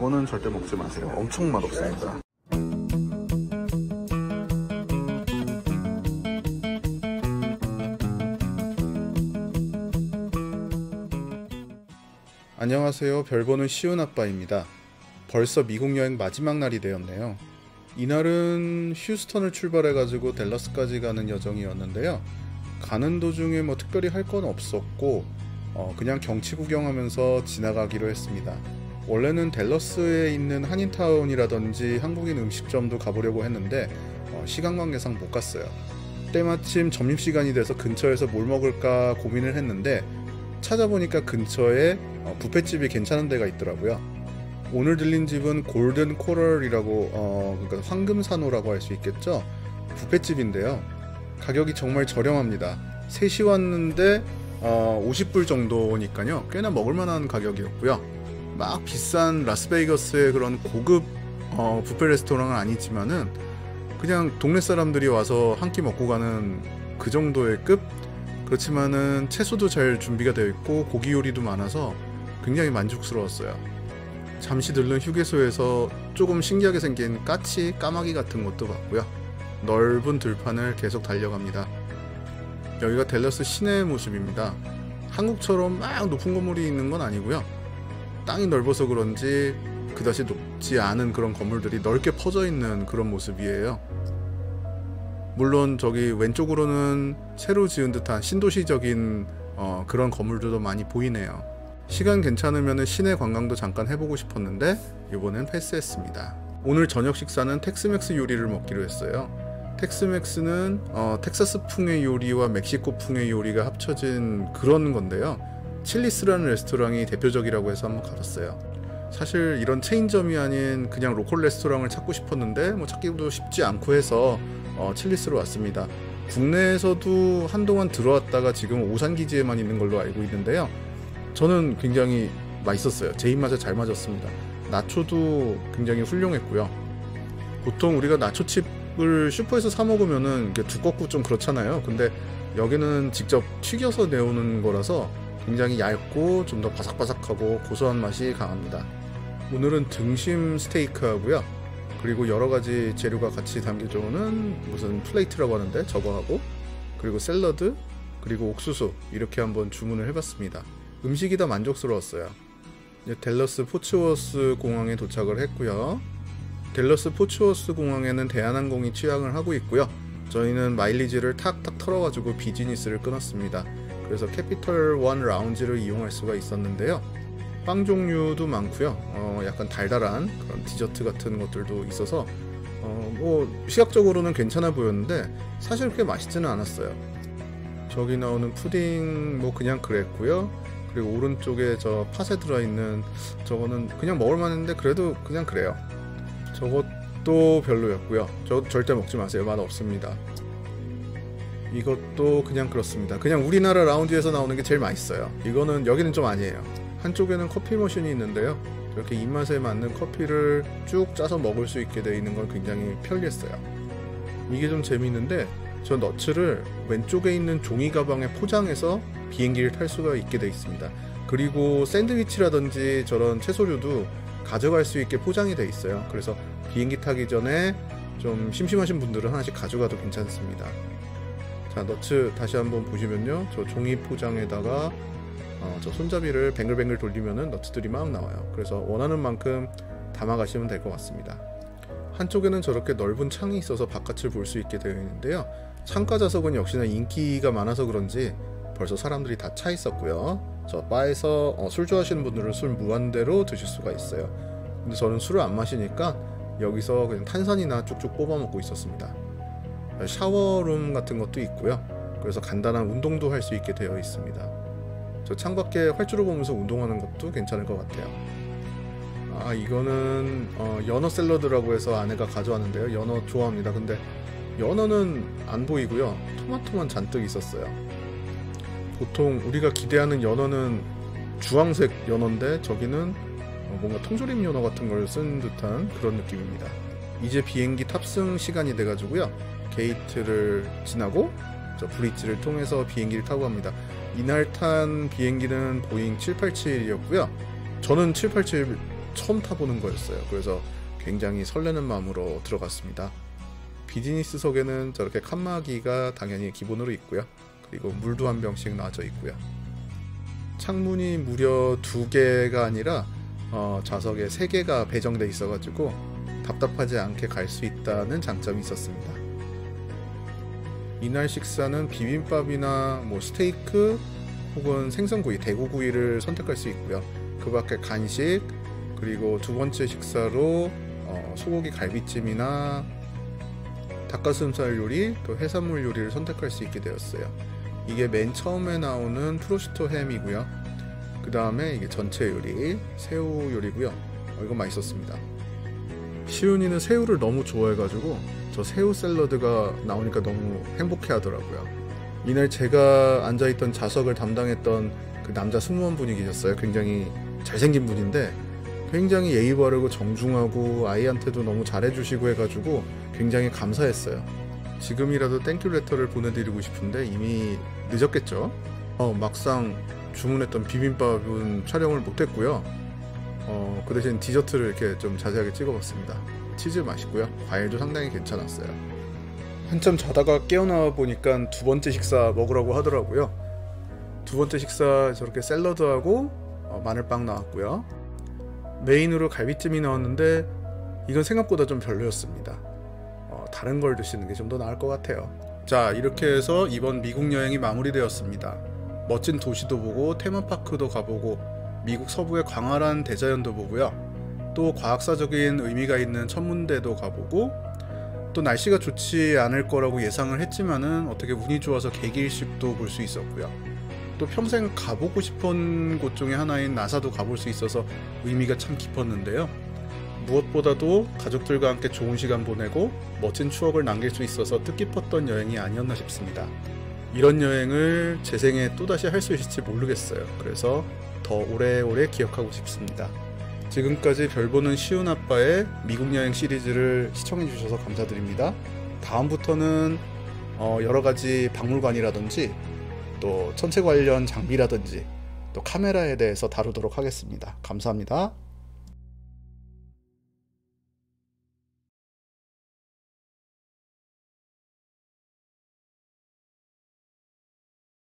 이거는 절대 먹지 마세요. 엄청 맛없습니다. 안녕하세요. 별보는 쉬운 아빠입니다. 벌써 미국 여행 마지막 날이 되었네요. 이날은 휴스턴을 출발해가지고 댈러스까지 가는 여정이었는데요. 가는 도중에 뭐 특별히 할 건 없었고 그냥 경치 구경하면서 지나가기로 했습니다. 원래는 댈러스에 있는 한인타운이라든지 한국인 음식점도 가보려고 했는데 시간 관계상 못 갔어요. 때마침 점심시간이 돼서 근처에서 뭘 먹을까 고민을 했는데 찾아보니까 근처에 뷔페집이 괜찮은 데가 있더라고요. 오늘 들린 집은 골든 코럴이라고 그러니까 황금산호라고 할 수 있겠죠. 뷔페집인데요. 가격이 정말 저렴합니다. 3시 왔는데 50불 정도니까요. 꽤나 먹을만한 가격이었고요. 막 비싼 라스베이거스의 그런 고급 뷔페 레스토랑은 아니지만은 그냥 동네 사람들이 와서 한 끼 먹고 가는 그 정도의 급? 그렇지만은 채소도 잘 준비가 되어 있고 고기 요리도 많아서 굉장히 만족스러웠어요. 잠시 들른 휴게소에서 조금 신기하게 생긴 까치, 까마귀 같은 것도 봤고요. 넓은 들판을 계속 달려갑니다. 여기가 댈러스 시내의 모습입니다. 한국처럼 막 높은 건물이 있는 건 아니고요. 땅이 넓어서 그런지 그다지 높지 않은 그런 건물들이 넓게 퍼져 있는 그런 모습이에요. 물론 저기 왼쪽으로는 새로 지은 듯한 신도시적인 그런 건물들도 많이 보이네요. 시간 괜찮으면 시내 관광도 잠깐 해보고 싶었는데 이번엔 패스했습니다. 오늘 저녁 식사는 텍스맥스 요리를 먹기로 했어요. 텍스맥스는 텍사스풍의 요리와 멕시코풍의 요리가 합쳐진 그런 건데요. 칠리스라는 레스토랑이 대표적이라고 해서 한번 가봤어요. 사실 이런 체인점이 아닌 그냥 로컬 레스토랑을 찾고 싶었는데 뭐 찾기도 쉽지 않고 해서 칠리스로 왔습니다. 국내에서도 한동안 들어왔다가 지금 오산기지에만 있는 걸로 알고 있는데요. 저는 굉장히 맛있었어요. 제 입맛에 잘 맞았습니다. 나초도 굉장히 훌륭했고요. 보통 우리가 나초칩을 슈퍼에서 사 먹으면은 두껍고 좀 그렇잖아요. 근데 여기는 직접 튀겨서 내오는 거라서 굉장히 얇고 좀 더 바삭바삭하고 고소한 맛이 강합니다. 오늘은 등심 스테이크 하고요. 그리고 여러가지 재료가 같이 담겨져오는 무슨 플레이트라고 하는데 저거하고, 그리고 샐러드, 그리고 옥수수 이렇게 한번 주문을 해봤습니다. 음식이 다 만족스러웠어요. 이제 댈러스 포츠워스 공항에 도착을 했고요. 댈러스 포츠워스 공항에는 대한항공이 취항을 하고 있고요. 저희는 마일리지를 탁탁 털어가지고 비즈니스를 끊었습니다. 그래서 캐피털 원 라운지를 이용할 수가 있었는데요. 빵 종류도 많고요. 약간 달달한 그런 디저트 같은 것들도 있어서 뭐 시각적으로는 괜찮아 보였는데 사실 그렇게 맛있지는 않았어요. 저기 나오는 푸딩 뭐 그냥 그랬고요. 그리고 오른쪽에 저 팥에 들어있는 저거는 그냥 먹을만했는데 그래도 그냥 그래요. 저것도 별로였고요. 저 절대 먹지 마세요. 맛 없습니다. 이것도 그냥 그렇습니다. 그냥 우리나라 라운지에서 나오는 게 제일 맛있어요. 이거는 여기는 좀 아니에요. 한쪽에는 커피 머신이 있는데요. 이렇게 입맛에 맞는 커피를 쭉 짜서 먹을 수 있게 되어 있는 건 굉장히 편리했어요. 이게 좀 재미있는데 저 너츠를 왼쪽에 있는 종이 가방에 포장해서 비행기를 탈 수가 있게 되어 있습니다. 그리고 샌드위치라든지 저런 채소류도 가져갈 수 있게 포장이 되어 있어요. 그래서 비행기 타기 전에 좀 심심하신 분들은 하나씩 가져가도 괜찮습니다. 자, 너츠 다시 한번 보시면요. 저 종이 포장에다가 저 손잡이를 뱅글뱅글 돌리면은 너츠들이 막 나와요. 그래서 원하는 만큼 담아 가시면 될 것 같습니다. 한쪽에는 저렇게 넓은 창이 있어서 바깥을 볼 수 있게 되어 있는데요. 창가 좌석은 역시나 인기가 많아서 그런지 벌써 사람들이 다 차 있었고요. 저 바에서 술 좋아하시는 분들은 술 무한대로 드실 수가 있어요. 근데 저는 술을 안 마시니까 여기서 그냥 탄산이나 쭉쭉 뽑아 먹고 있었습니다. 샤워룸 같은 것도 있고요. 그래서 간단한 운동도 할 수 있게 되어 있습니다. 저 창밖에 활주로 보면서 운동하는 것도 괜찮을 것 같아요. 이거는 연어 샐러드라고 해서 아내가 가져왔는데요. 연어 좋아합니다. 근데 연어는 안 보이고요. 토마토만 잔뜩 있었어요. 보통 우리가 기대하는 연어는 주황색 연어인데 저기는 뭔가 통조림 연어 같은 걸 쓴 듯한 그런 느낌입니다. 이제 비행기 탑승 시간이 돼가지고요. 게이트를 지나고 저 브릿지를 통해서 비행기를 타고 갑니다. 이날 탄 비행기는 보잉 787이었고요. 저는 787 처음 타보는 거였어요. 그래서 굉장히 설레는 마음으로 들어갔습니다. 비즈니스석에는 저렇게 칸막이가 당연히 기본으로 있고요. 그리고 물도 한 병씩 놔져 있고요. 창문이 무려 2개가 아니라 좌석에 3개가 배정돼 있어가지고 답답하지 않게 갈 수 있다는 장점이 있었습니다. 이날 식사는 비빔밥이나 스테이크 혹은 생선구이, 대구구이를 선택할 수 있고요. 그 밖에 간식, 그리고 두 번째 식사로 소고기 갈비찜이나 닭가슴살 요리, 또 해산물 요리를 선택할 수 있게 되었어요. 이게 맨 처음에 나오는 프로슈토 햄이고요. 그 다음에 이게 전체 요리, 새우 요리고요. 이거 맛있었습니다. 시윤이는 새우를 너무 좋아해가지고 저 새우 샐러드가 나오니까 너무 행복해 하더라고요. 이날 제가 앉아있던 좌석을 담당했던 그 남자 승무원분이 계셨어요. 굉장히 잘생긴 분인데 굉장히 예의 바르고 정중하고 아이한테도 너무 잘해주시고 해가지고 굉장히 감사했어요. 지금이라도 땡큐 레터를 보내드리고 싶은데 이미 늦었겠죠. 막상 주문했던 비빔밥은 촬영을 못했고요. 그 대신 디저트를 이렇게 좀 자세하게 찍어봤습니다. 치즈 맛있고요. 과일도 상당히 괜찮았어요. 한참 자다가 깨어나와 보니까 두 번째 식사 먹으라고 하더라고요. 두 번째 식사 저렇게 샐러드하고 마늘빵 나왔고요. 메인으로 갈비찜이 나왔는데 이건 생각보다 좀 별로였습니다. 다른 걸 드시는 게 좀 더 나을 것 같아요. 자, 이렇게 해서 이번 미국 여행이 마무리되었습니다. 멋진 도시도 보고 테마파크도 가보고 미국 서부의 광활한 대자연도 보고요. 또 과학사적인 의미가 있는 천문대도 가보고 또 날씨가 좋지 않을 거라고 예상을 했지만은 어떻게 운이 좋아서 개기일식도 볼 수 있었고요. 또 평생 가보고 싶은 곳 중에 하나인 나사도 가볼 수 있어서 의미가 참 깊었는데요. 무엇보다도 가족들과 함께 좋은 시간 보내고 멋진 추억을 남길 수 있어서 뜻깊었던 여행이 아니었나 싶습니다. 이런 여행을 제 생에 또다시 할 수 있을지 모르겠어요. 그래서 더 오래오래 기억하고 싶습니다. 지금까지 별보는 시훈 아빠의 미국 여행 시리즈를 시청해 주셔서 감사드립니다. 다음부터는 여러가지 박물관이라든지 또 천체 관련 장비라든지 또 카메라에 대해서 다루도록 하겠습니다. 감사합니다.